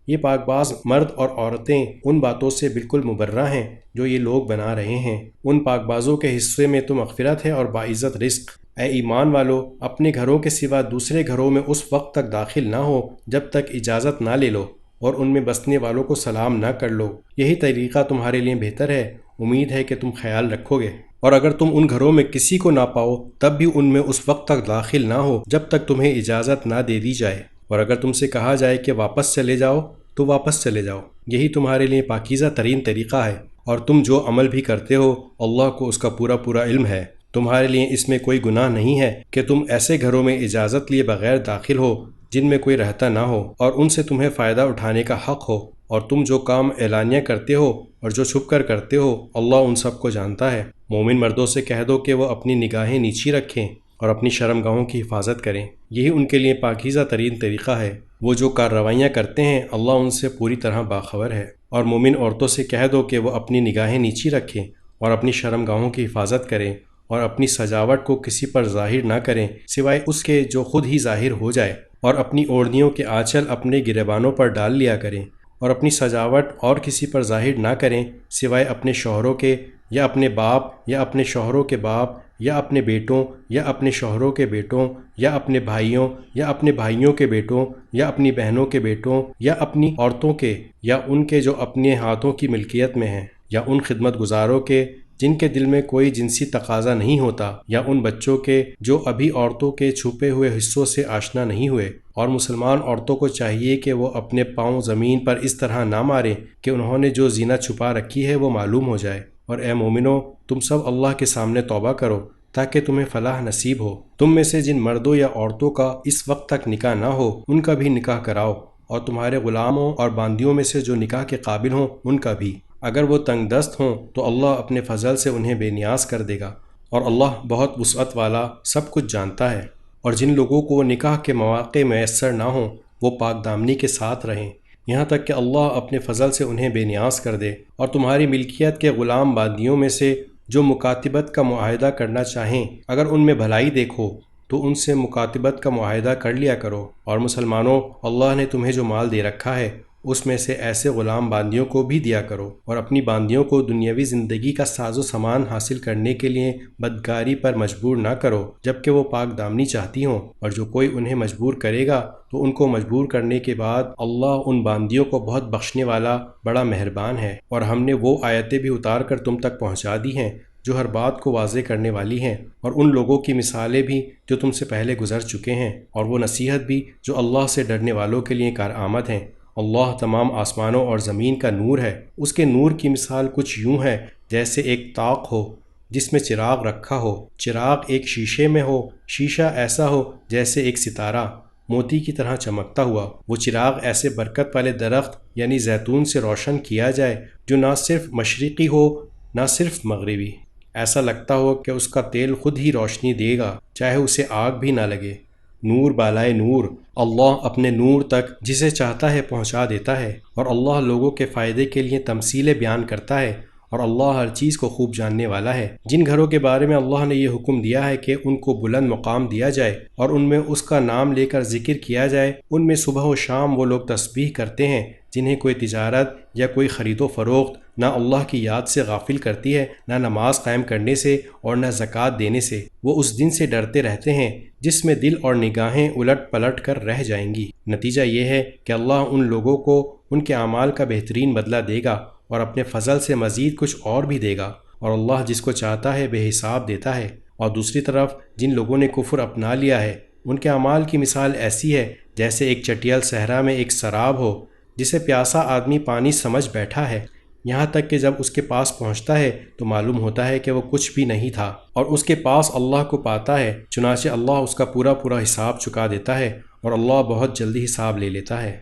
یہ پاک باز مرد اور عورتیں ان باتوں سے بالکل مبرہ ہیں جو یہ لوگ بنا رہے ہیں۔ ان پاک بازوں کے حصے میں تو مغفرت ہے اور باعزت رزق۔ اے ایمان والو، اپنے گھروں کے سوا دوسرے گھروں میں اس وقت تک داخل نہ ہو جب تک اجازت نہ لے لو، اور ان میں بسنے والوں کو سلام نہ کر لو۔ یہی طریقہ تمہارے لیے بہتر ہے۔ امید ہے کہ تم خیال رکھو گے۔ اور اگر تم ان گھروں میں کسی کو نہ پاؤ تب بھی ان میں اس وقت تک داخل نہ ہو جب تک تمہیں اجازت نہ دے دی جائے، اور اگر تم سے کہا جائے کہ واپس چلے جاؤ تو واپس چلے جاؤ۔ یہی تمہارے لیے پاکیزہ ترین طریقہ ہے، اور تم جو عمل بھی کرتے ہو اللہ کو اس کا پورا علم ہے۔ تمہارے لیے اس میں کوئی گناہ نہیں ہے کہ تم ایسے گھروں میں اجازت لیے بغیر داخل ہو جن میں کوئی رہتا نہ ہو اور ان سے تمہیں فائدہ اٹھانے کا حق ہو، اور تم جو کام اعلانیہ کرتے ہو اور جو چھپ کر کرتے ہو، اللہ ان سب کو جانتا ہے۔ مومن مردوں سے کہہ دو کہ وہ اپنی نگاہیں نیچی رکھیں اور اپنی شرمگاہوں کی حفاظت کریں، یہی ان کے لیے پاکیزہ ترین طریقہ ہے۔ وہ جو کارروائیاں کرتے ہیں اللہ ان سے پوری طرح باخبر ہے۔ اور مومن عورتوں سے کہہ دو کہ وہ اپنی نگاہیں نیچی رکھیں اور اپنی شرمگاہوں کی حفاظت کریں اور اپنی سجاوٹ کو کسی پر ظاہر نہ کریں سوائے اس کے جو خود ہی ظاہر ہو جائے، اور اپنی اوڑھنیوں کے آنچل اپنے گریبانوں پر ڈال لیا کریں، اور اپنی سجاوٹ اور کسی پر ظاہر نہ کریں سوائے اپنے شوہروں کے یا اپنے باپ یا اپنے شوہروں کے باپ یا اپنے بیٹوں یا اپنے شوہروں کے بیٹوں یا اپنے بھائیوں یا اپنے بھائیوں کے بیٹوں یا اپنی بہنوں کے بیٹوں یا اپنی عورتوں کے یا ان کے جو اپنے ہاتھوں کی ملکیت میں ہیں، یا ان خدمت گزاروں کے جن کے دل میں کوئی جنسی تقاضا نہیں ہوتا، یا ان بچوں کے جو ابھی عورتوں کے چھپے ہوئے حصوں سے آشنا نہیں ہوئے۔ اور مسلمان عورتوں کو چاہیے کہ وہ اپنے پاؤں زمین پر اس طرح نہ ماریں کہ انہوں نے جو زینت چھپا رکھی ہے وہ معلوم ہو جائے۔ اور اے مومنو، تم سب اللہ کے سامنے توبہ کرو تاکہ تمہیں فلاح نصیب ہو۔ تم میں سے جن مردوں یا عورتوں کا اس وقت تک نکاح نہ ہو ان کا بھی نکاح کراؤ، اور تمہارے غلاموں اور باندیوں میں سے جو نکاح کے قابل ہوں ان کا بھی۔ اگر وہ تنگ دست ہوں تو اللہ اپنے فضل سے انہیں بے نیاز کر دے گا، اور اللہ بہت وسعت والا سب کچھ جانتا ہے۔ اور جن لوگوں کو نکاح کے مواقع میسر نہ ہوں وہ پاک دامنی کے ساتھ رہیں یہاں تک کہ اللہ اپنے فضل سے انہیں بے نیاز کر دے۔ اور تمہاری ملکیت کے غلام باندیوں میں سے جو مکاتبت کا معاہدہ کرنا چاہیں، اگر ان میں بھلائی دیکھو تو ان سے مکاتبت کا معاہدہ کر لیا کرو۔ اور مسلمانوں، اللہ نے تمہیں جو مال دے رکھا ہے اس میں سے ایسے غلام باندیوں کو بھی دیا کرو، اور اپنی باندیوں کو دنیاوی زندگی کا ساز و سامان حاصل کرنے کے لیے بدکاری پر مجبور نہ کرو جبکہ وہ پاک دامنی چاہتی ہوں، اور جو کوئی انہیں مجبور کرے گا تو ان کو مجبور کرنے کے بعد اللہ ان باندیوں کو بہت بخشنے والا بڑا مہربان ہے۔ اور ہم نے وہ آیتیں بھی اتار کر تم تک پہنچا دی ہیں جو ہر بات کو واضح کرنے والی ہیں، اور ان لوگوں کی مثالیں بھی جو تم سے پہلے گزر چکے ہیں، اور وہ نصیحت بھی جو اللہ سے ڈرنے والوں کے لیے کارآمد ہیں۔ اللہ تمام آسمانوں اور زمین کا نور ہے، اس کے نور کی مثال کچھ یوں ہے جیسے ایک طاق ہو جس میں چراغ رکھا ہو، چراغ ایک شیشے میں ہو، شیشہ ایسا ہو جیسے ایک ستارہ موتی کی طرح چمکتا ہوا۔ وہ چراغ ایسے برکت والے درخت یعنی زیتون سے روشن کیا جائے جو نہ صرف مشرقی ہو نہ صرف مغربی، ایسا لگتا ہو کہ اس کا تیل خود ہی روشنی دے گا چاہے اسے آگ بھی نہ لگے۔ نور بالائے نور، اللہ اپنے نور تک جسے چاہتا ہے پہنچا دیتا ہے، اور اللہ لوگوں کے فائدے کے لیے تمثیلیں بیان کرتا ہے، اور اللہ ہر چیز کو خوب جاننے والا ہے۔ جن گھروں کے بارے میں اللہ نے یہ حکم دیا ہے کہ ان کو بلند مقام دیا جائے اور ان میں اس کا نام لے کر ذکر کیا جائے، ان میں صبح و شام وہ لوگ تسبیح کرتے ہیں جنہیں کوئی تجارت یا کوئی خرید و فروخت نہ اللہ کی یاد سے غافل کرتی ہے، نہ نماز قائم کرنے سے اور نہ زکوٰۃ دینے سے۔ وہ اس دن سے ڈرتے رہتے ہیں جس میں دل اور نگاہیں الٹ پلٹ کر رہ جائیں گی۔ نتیجہ یہ ہے کہ اللہ ان لوگوں کو ان کے اعمال کا بہترین بدلہ دے گا اور اپنے فضل سے مزید کچھ اور بھی دے گا، اور اللہ جس کو چاہتا ہے بے حساب دیتا ہے۔ اور دوسری طرف جن لوگوں نے کفر اپنا لیا ہے ان کے اعمال کی مثال ایسی ہے جیسے ایک چٹیل صحرا میں ایک سراب ہو جسے پیاسا آدمی پانی سمجھ بیٹھا ہے، یہاں تک کہ جب اس کے پاس پہنچتا ہے تو معلوم ہوتا ہے کہ وہ کچھ بھی نہیں تھا، اور اس کے پاس اللہ کو پاتا ہے، چنانچہ اللہ اس کا پورا حساب چکا دیتا ہے، اور اللہ بہت جلدی حساب لے لیتا ہے۔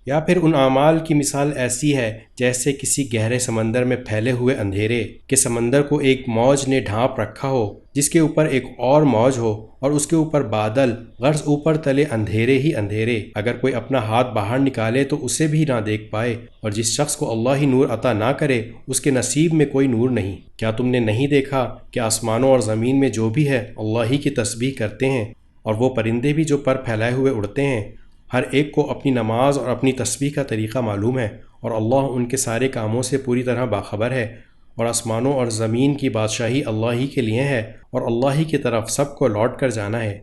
یا پھر ان اعمال کی مثال ایسی ہے جیسے کسی گہرے سمندر میں پھیلے ہوئے اندھیرے کہ سمندر کو ایک موج نے ڈھانپ رکھا ہو جس کے اوپر ایک اور موج ہو اور اس کے اوپر بادل، غرض اوپر تلے اندھیرے ہی اندھیرے، اگر کوئی اپنا ہاتھ باہر نکالے تو اسے بھی نہ دیکھ پائے، اور جس شخص کو اللہ ہی نور عطا نہ کرے اس کے نصیب میں کوئی نور نہیں۔ کیا تم نے نہیں دیکھا کہ آسمانوں اور زمین میں جو بھی ہے اللہ ہی کی تسبیح کرتے ہیں، اور وہ پرندے بھی جو پر پھیلائے ہوئے اڑتے ہیں، ہر ایک کو اپنی نماز اور اپنی تسبیح کا طریقہ معلوم ہے، اور اللہ ان کے سارے کاموں سے پوری طرح باخبر ہے۔ اور آسمانوں اور زمین کی بادشاہی اللہ ہی کے لیے ہے، اور اللہ ہی کی طرف سب کو لوٹ کر جانا ہے۔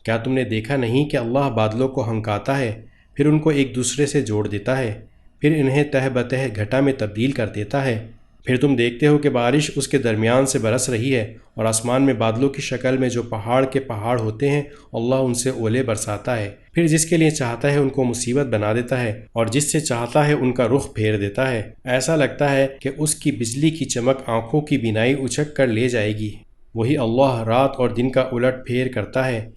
کیا تم نے دیکھا نہیں کہ اللہ بادلوں کو ہنکاتا ہے، پھر ان کو ایک دوسرے سے جوڑ دیتا ہے، پھر انہیں تہ بتہ گھٹا میں تبدیل کر دیتا ہے، پھر تم دیکھتے ہو کہ بارش اس کے درمیان سے برس رہی ہے، اور آسمان میں بادلوں کی شکل میں جو پہاڑ کے پہاڑ ہوتے ہیں اللہ ان سے اولے برساتا ہے، پھر جس کے لیے چاہتا ہے ان کو مصیبت بنا دیتا ہے، اور جس سے چاہتا ہے ان کا رخ پھیر دیتا ہے۔ ایسا لگتا ہے کہ اس کی بجلی کی چمک آنکھوں کی بینائی اچک کر لے جائے گی۔ وہی اللہ رات اور دن کا الٹ پھیر کرتا ہے،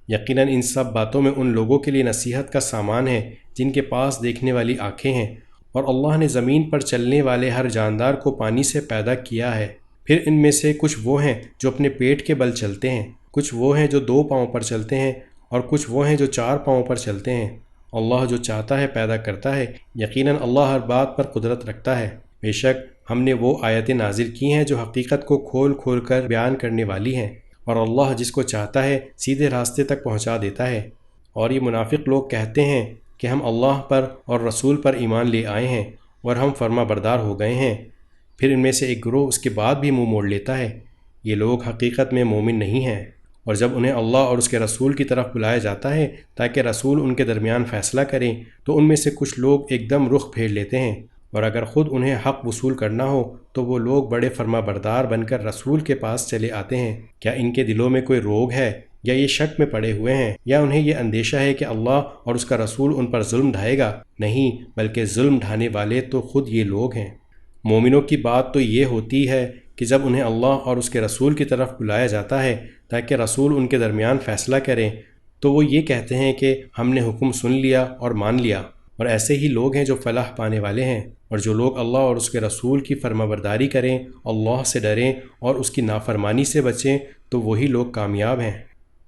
یقیناً ان سب باتوں میں ان لوگوں کے لیے نصیحت کا سامان ہے جن کے پاس دیکھنے والی آنکھیں ہیں، اور اللہ نے زمین پر چلنے والے ہر جاندار کو پانی سے پیدا کیا ہے۔ پھر ان میں سے کچھ وہ ہیں جو اپنے پیٹ کے بل چلتے ہیں، کچھ وہ ہیں جو 2 پاؤں پر چلتے ہیں، اور کچھ وہ ہیں جو 4 پاؤں پر چلتے ہیں۔ اللہ جو چاہتا ہے پیدا کرتا ہے، یقیناً اللہ ہر بات پر قدرت رکھتا ہے۔ بے شک ہم نے وہ آیتیں نازل کی ہیں جو حقیقت کو کھول کھول کر بیان کرنے والی ہیں، اور اللہ جس کو چاہتا ہے سیدھے راستے تک پہنچا دیتا ہے۔ اور یہ منافق لوگ کہتے ہیں کہ ہم اللہ پر اور رسول پر ایمان لے آئے ہیں اور ہم فرما بردار ہو گئے ہیں، پھر ان میں سے ایک گروہ اس کے بعد بھی منہ موڑ لیتا ہے۔ یہ لوگ حقیقت میں مومن نہیں ہیں، اور جب انہیں اللہ اور اس کے رسول کی طرف بلایا جاتا ہے تاکہ رسول ان کے درمیان فیصلہ کریں، تو ان میں سے کچھ لوگ ایک دم رخ پھیر لیتے ہیں، اور اگر خود انہیں حق وصول کرنا ہو تو وہ لوگ بڑے فرما بردار بن کر رسول کے پاس چلے آتے ہیں۔ کیا ان کے دلوں میں کوئی روگ ہے، یا یہ شک میں پڑے ہوئے ہیں، یا انہیں یہ اندیشہ ہے کہ اللہ اور اس کا رسول ان پر ظلم ڈھائے گا؟ نہیں، بلکہ ظلم ڈھانے والے تو خود یہ لوگ ہیں۔ مومنوں کی بات تو یہ ہوتی ہے کہ جب انہیں اللہ اور اس کے رسول کی طرف بلایا جاتا ہے تاکہ رسول ان کے درمیان فیصلہ کریں، تو وہ یہ کہتے ہیں کہ ہم نے حکم سن لیا اور مان لیا، اور ایسے ہی لوگ ہیں جو فلاح پانے والے ہیں۔ اور جو لوگ اللہ اور اس کے رسول کی فرمانبرداری کریں، اللہ سے ڈریں اور اس کی نافرمانی سے بچیں، تو وہی لوگ کامیاب ہیں۔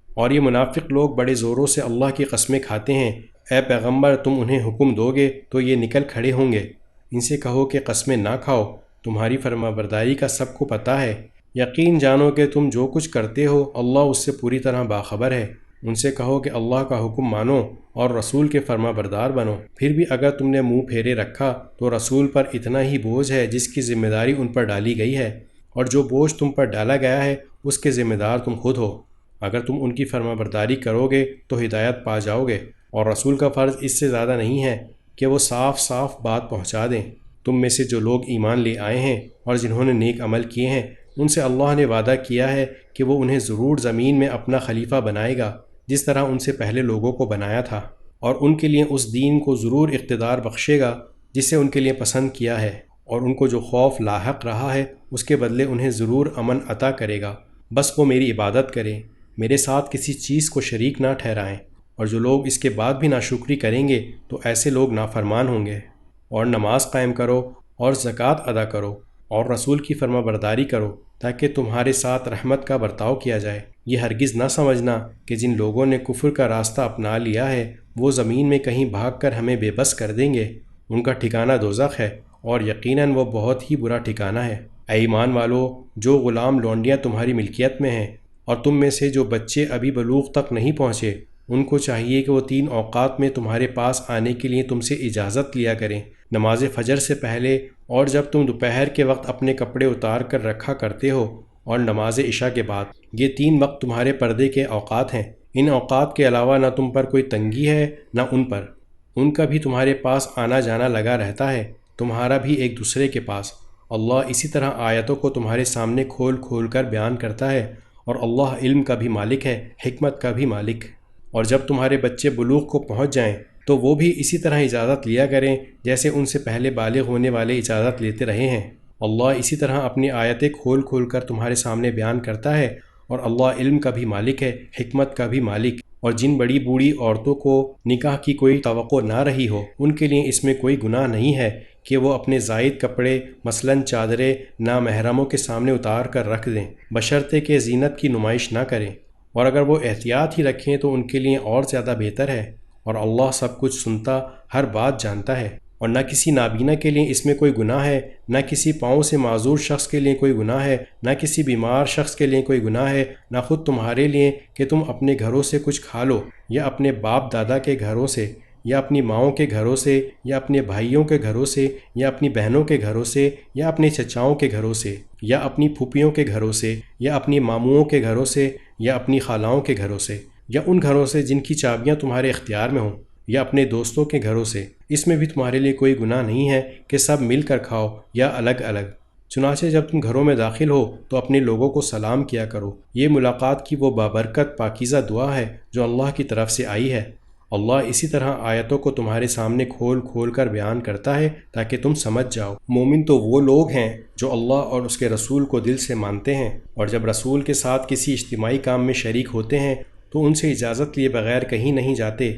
اور یہ منافق لوگ بڑے زوروں سے اللہ کی قسمیں کھاتے ہیں، اے پیغمبر تم انہیں حکم دو گے تو یہ نکل کھڑے ہوں گے۔ ان سے کہو کہ قسمیں نہ کھاؤ، تمہاری فرمانبرداری کا سب کو پتہ ہے، یقین جانو کہ تم جو کچھ کرتے ہو اللہ اس سے پوری طرح باخبر ہے۔ ان سے کہو کہ اللہ کا حکم مانو اور رسول کے فرما بردار بنو۔ پھر بھی اگر تم نے منہ پھیرے رکھا تو رسول پر اتنا ہی بوجھ ہے جس کی ذمہ داری ان پر ڈالی گئی ہے، اور جو بوجھ تم پر ڈالا گیا ہے اس کے ذمہ دار تم خود ہو۔ اگر تم ان کی فرما برداری کرو گے تو ہدایت پا جاؤ گے، اور رسول کا فرض اس سے زیادہ نہیں ہے کہ وہ صاف صاف بات پہنچا دیں۔ تم میں سے جو لوگ ایمان لے آئے ہیں اور جنہوں نے نیک عمل کیے ہیں، ان سے اللہ نے وعدہ کیا ہے کہ وہ انہیں ضرور زمین میں اپنا خلیفہ بنائے گا، جس طرح ان سے پہلے لوگوں کو بنایا تھا، اور ان کے لیے اس دین کو ضرور اقتدار بخشے گا جسے ان کے لیے پسند کیا ہے، اور ان کو جو خوف لاحق رہا ہے اس کے بدلے انہیں ضرور امن عطا کرے گا۔ بس وہ میری عبادت کریں، میرے ساتھ کسی چیز کو شریک نہ ٹھہرائیں، اور جو لوگ اس کے بعد بھی ناشکری کریں گے تو ایسے لوگ نافرمان ہوں گے۔ اور نماز قائم کرو اور زکوٰۃ ادا کرو اور رسول کی فرما برداری کرو تاکہ تمہارے ساتھ رحمت کا برتاؤ کیا جائے۔ یہ ہرگز نہ سمجھنا کہ جن لوگوں نے کفر کا راستہ اپنا لیا ہے وہ زمین میں کہیں بھاگ کر ہمیں بے بس کر دیں گے، ان کا ٹھکانہ دوزخ ہے، اور یقیناً وہ بہت ہی برا ٹھکانہ ہے۔ اے ایمان والو، جو غلام لونڈیاں تمہاری ملکیت میں ہیں اور تم میں سے جو بچے ابھی بلوغ تک نہیں پہنچے، ان کو چاہیے کہ وہ 3 اوقات میں تمہارے پاس آنے کے لیے تم سے اجازت لیا کریں، نماز فجر سے پہلے، اور جب تم دوپہر کے وقت اپنے کپڑے اتار کر رکھا کرتے ہو، اور نماز عشاء کے بعد۔ یہ 3 وقت تمہارے پردے کے اوقات ہیں۔ ان اوقات کے علاوہ نہ تم پر کوئی تنگی ہے نہ ان پر، ان کا بھی تمہارے پاس آنا جانا لگا رہتا ہے، تمہارا بھی ایک دوسرے کے پاس۔ اللہ اسی طرح آیتوں کو تمہارے سامنے کھول کھول کر بیان کرتا ہے، اور اللہ علم کا بھی مالک ہے، حکمت کا بھی مالک۔ اور جب تمہارے بچے بلوغ کو پہنچ جائیں تو وہ بھی اسی طرح اجازت لیا کریں جیسے ان سے پہلے بالغ ہونے والے اجازت لیتے رہے ہیں۔ اللہ اسی طرح اپنی آیتیں کھول کھول کر تمہارے سامنے بیان کرتا ہے، اور اللہ علم کا بھی مالک ہے، حکمت کا بھی مالک۔ اور جن بڑی بوڑھی عورتوں کو نکاح کی کوئی توقع نہ رہی ہو، ان کے لیے اس میں کوئی گناہ نہیں ہے کہ وہ اپنے زائد کپڑے مثلاً چادریں نامحرموں کے سامنے اتار کر رکھ دیں، بشرطے کہ زینت کی نمائش نہ کریں، اور اگر وہ احتیاط ہی رکھیں تو ان کے لیے اور زیادہ بہتر ہے، اور اللہ سب کچھ سنتا، ہر بات جانتا ہے۔ اور نہ کسی نابینا کے لیے اس میں کوئی گناہ ہے، نہ کسی پاؤں سے معذور شخص کے لیے کوئی گناہ ہے، نہ کسی بیمار شخص کے لیے کوئی گناہ ہے، نہ خود تمہارے لیے کہ تم اپنے گھروں سے کچھ کھا لو، یا اپنے باپ دادا کے گھروں سے، یا اپنی ماؤں کے گھروں سے، یا اپنے بھائیوں کے گھروں سے، یا اپنی بہنوں کے گھروں سے، یا اپنے چچاؤں کے گھروں سے، یا اپنی پھوپھیوں کے گھروں سے، یا اپنی ماموؤں کے گھروں سے، یا اپنی خالاؤں کے گھروں سے، یا ان گھروں سے جن کی چابیاں تمہارے اختیار میں ہوں، یا اپنے دوستوں کے گھروں سے۔ اس میں بھی تمہارے لیے کوئی گناہ نہیں ہے کہ سب مل کر کھاؤ یا الگ الگ۔ چنانچہ جب تم گھروں میں داخل ہو تو اپنے لوگوں کو سلام کیا کرو، یہ ملاقات کی وہ بابرکت پاکیزہ دعا ہے جو اللہ کی طرف سے آئی ہے۔ اللہ اسی طرح آیتوں کو تمہارے سامنے کھول کھول کر بیان کرتا ہے تاکہ تم سمجھ جاؤ۔ مومن تو وہ لوگ ہیں جو اللہ اور اس کے رسول کو دل سے مانتے ہیں، اور جب رسول کے ساتھ کسی اجتماعی کام میں شریک ہوتے ہیں تو ان سے اجازت لیے بغیر کہیں نہیں جاتے۔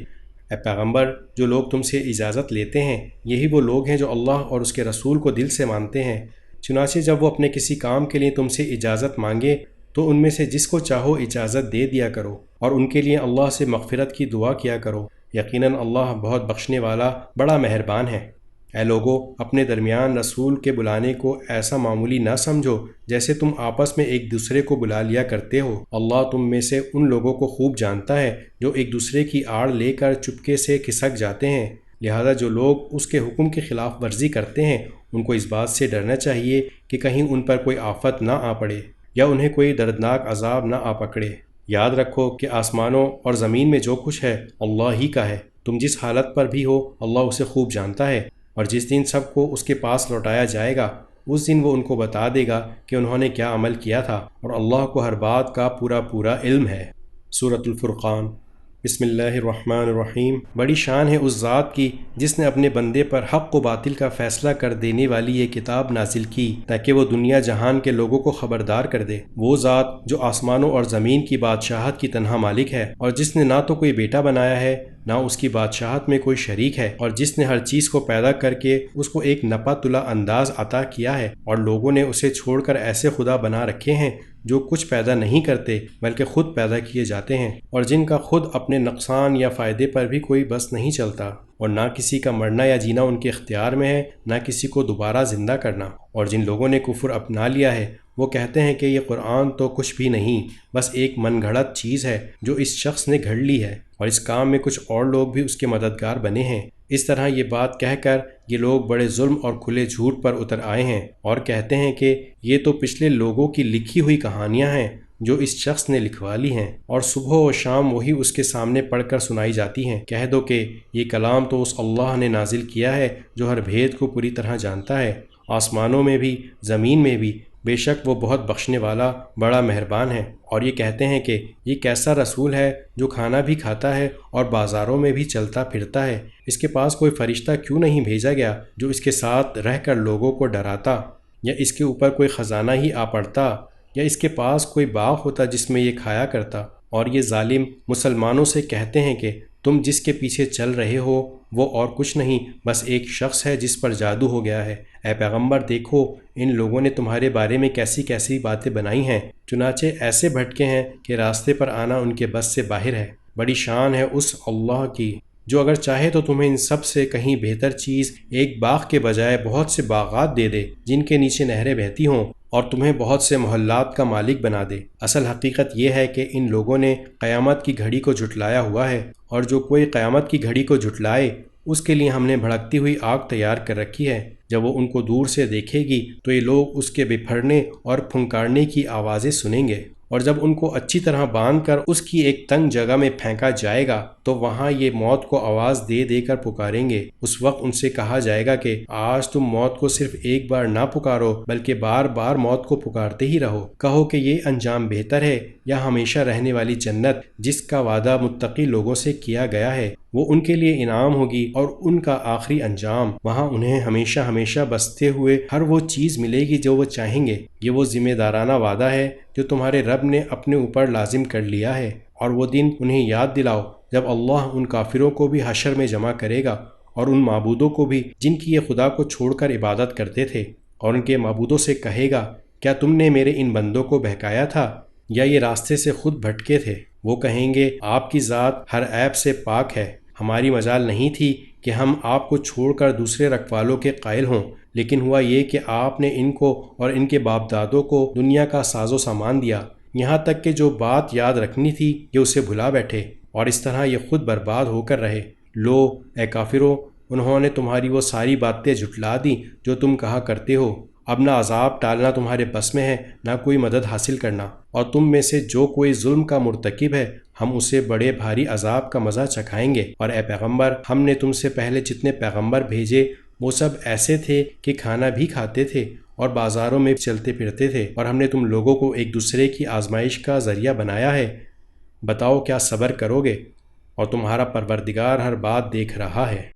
اے پیغمبر، جو لوگ تم سے اجازت لیتے ہیں یہی وہ لوگ ہیں جو اللہ اور اس کے رسول کو دل سے مانتے ہیں۔ چنانچہ جب وہ اپنے کسی کام کے لیے تم سے اجازت مانگے تو ان میں سے جس کو چاہو اجازت دے دیا کرو، اور ان کے لیے اللہ سے مغفرت کی دعا کیا کرو، یقیناً اللہ بہت بخشنے والا بڑا مہربان ہے۔ اے لوگو، اپنے درمیان رسول کے بلانے کو ایسا معمولی نہ سمجھو جیسے تم آپس میں ایک دوسرے کو بلا لیا کرتے ہو۔ اللہ تم میں سے ان لوگوں کو خوب جانتا ہے جو ایک دوسرے کی آڑ لے کر چپکے سے کھسک جاتے ہیں، لہذا جو لوگ اس کے حکم کی خلاف ورزی کرتے ہیں ان کو اس بات سے ڈرنا چاہیے کہ کہیں ان پر کوئی آفت نہ آ پڑے یا انہیں کوئی دردناک عذاب نہ آ پکڑے۔ یاد رکھو کہ آسمانوں اور زمین میں جو کچھ ہے اللہ ہی کا ہے، تم جس حالت پر بھی ہو اللہ اسے خوب جانتا ہے، اور جس دن سب کو اس کے پاس لوٹایا جائے گا اس دن وہ ان کو بتا دے گا کہ انہوں نے کیا عمل کیا تھا، اور اللہ کو ہر بات کا پورا علم ہے۔ سورۃ الفرقان۔ بسم اللہ الرحمن الرحیم۔ بڑی شان ہے اس ذات کی جس نے اپنے بندے پر حق و باطل کا فیصلہ کر دینے والی یہ کتاب نازل کی تاکہ وہ دنیا جہان کے لوگوں کو خبردار کر دے۔ وہ ذات جو آسمانوں اور زمین کی بادشاہت کی تنہا مالک ہے، اور جس نے نہ تو کوئی بیٹا بنایا ہے نہ اس کی بادشاہت میں کوئی شریک ہے، اور جس نے ہر چیز کو پیدا کر کے اس کو ایک نپا تلا انداز عطا کیا ہے، اور لوگوں نے اسے چھوڑ کر ایسے خدا بنا رکھے ہیں جو کچھ پیدا نہیں کرتے بلکہ خود پیدا کیے جاتے ہیں، اور جن کا خود اپنے نقصان یا فائدے پر بھی کوئی بس نہیں چلتا، اور نہ کسی کا مرنا یا جینا ان کے اختیار میں ہے نہ کسی کو دوبارہ زندہ کرنا۔ اور جن لوگوں نے کفر اپنا لیا ہے وہ کہتے ہیں کہ یہ قرآن تو کچھ بھی نہیں، بس ایک من گھڑت چیز ہے جو اس شخص نے گھڑ لی ہے، اور اس کام میں کچھ اور لوگ بھی اس کے مددگار بنے ہیں۔ اس طرح یہ بات کہہ کر یہ لوگ بڑے ظلم اور کھلے جھوٹ پر اتر آئے ہیں، اور کہتے ہیں کہ یہ تو پچھلے لوگوں کی لکھی ہوئی کہانیاں ہیں جو اس شخص نے لکھوا لی ہیں، اور صبح و شام وہی اس کے سامنے پڑھ کر سنائی جاتی ہیں۔ کہہ دو کہ یہ کلام تو اس اللہ نے نازل کیا ہے جو ہر بھید کو پوری طرح جانتا ہے، آسمانوں میں بھی زمین میں بھی، بے شک وہ بہت بخشنے والا بڑا مہربان ہے۔ اور یہ کہتے ہیں کہ یہ کیسا رسول ہے جو کھانا بھی کھاتا ہے اور بازاروں میں بھی چلتا پھرتا ہے، اس کے پاس کوئی فرشتہ کیوں نہیں بھیجا گیا جو اس کے ساتھ رہ کر لوگوں کو ڈراتا، یا اس کے اوپر کوئی خزانہ ہی آ پڑتا، یا اس کے پاس کوئی باغ ہوتا جس میں یہ کھایا کرتا۔ اور یہ ظالم مسلمانوں سے کہتے ہیں کہ تم جس کے پیچھے چل رہے ہو وہ اور کچھ نہیں بس ایک شخص ہے جس پر جادو ہو گیا ہے۔ اے پیغمبر، دیکھو ان لوگوں نے تمہارے بارے میں کیسی کیسی باتیں بنائی ہیں، چنانچہ ایسے بھٹکے ہیں کہ راستے پر آنا ان کے بس سے باہر ہے۔ بڑی شان ہے اس اللہ کی جو اگر چاہے تو تمہیں ان سب سے کہیں بہتر چیز ایک باغ کے بجائے بہت سے باغات دے دے جن کے نیچے نہریں بہتی ہوں، اور تمہیں بہت سے محلات کا مالک بنا دے۔ اصل حقیقت یہ ہے کہ ان لوگوں نے قیامت کی گھڑی کو جھٹلایا ہوا ہے، اور جو کوئی قیامت کی گھڑی کو جھٹلائے اس کے لیے ہم نے بھڑکتی ہوئی آگ تیار کر رکھی ہے۔ جب وہ ان کو دور سے دیکھے گی تو یہ لوگ اس کے بپھرنے اور پھنکارنے کی آوازیں سنیں گے، اور جب ان کو اچھی طرح باندھ کر اس کی ایک تنگ جگہ میں پھینکا جائے گا تو وہاں یہ موت کو آواز دے دے کر پکاریں گے۔ اس وقت ان سے کہا جائے گا کہ آج تم موت کو صرف ایک بار نہ پکارو بلکہ بار بار موت کو پکارتے ہی رہو۔ کہو کہ یہ انجام بہتر ہے یا ہمیشہ رہنے والی جنت جس کا وعدہ متقی لوگوں سے کیا گیا ہے، وہ ان کے لیے انعام ہوگی، اور ان کا آخری انجام وہاں انہیں ہمیشہ ہمیشہ بستے ہوئے ہر وہ چیز ملے گی جو وہ چاہیں گے۔ یہ وہ ذمہ دارانہ وعدہ ہے جو تمہارے رب نے اپنے اوپر لازم کر لیا ہے، اور وہ دن انہیں یاد دلاؤ جب اللہ ان کافروں کو بھی حشر میں جمع کرے گا، اور ان معبودوں کو بھی جن کی یہ خدا کو چھوڑ کر عبادت کرتے تھے، اور ان کے معبودوں سے کہے گا کیا تم نے میرے ان بندوں کو بہکایا تھا یا یہ راستے سے خود بھٹکے تھے؟ وہ کہیں گے آپ کی ذات ہر عیب سے پاک ہے، ہماری مجال نہیں تھی کہ ہم آپ کو چھوڑ کر دوسرے رکھوالوں کے قائل ہوں، لیکن ہوا یہ کہ آپ نے ان کو اور ان کے باپ دادوں کو دنیا کا ساز و سامان دیا، یہاں تک کہ جو بات یاد رکھنی تھی یہ اسے بھلا بیٹھے، اور اس طرح یہ خود برباد ہو کر رہے۔ لو اے کافرو، انہوں نے تمہاری وہ ساری باتیں جھٹلا دیں جو تم کہا کرتے ہو، اب نہ عذاب ٹالنا تمہارے بس میں ہے نہ کوئی مدد حاصل کرنا، اور تم میں سے جو کوئی ظلم کا مرتکب ہے ہم اسے بڑے بھاری عذاب کا مزہ چکھائیں گے۔ اور اے پیغمبر، ہم نے تم سے پہلے جتنے پیغمبر بھیجے وہ سب ایسے تھے کہ کھانا بھی کھاتے تھے اور بازاروں میں چلتے پھرتے تھے، اور ہم نے تم لوگوں کو ایک دوسرے کی آزمائش کا ذریعہ بنایا ہے۔ بتاؤ کیا صبر کرو گے؟ اور تمہارا پروردگار ہر بات دیکھ رہا ہے۔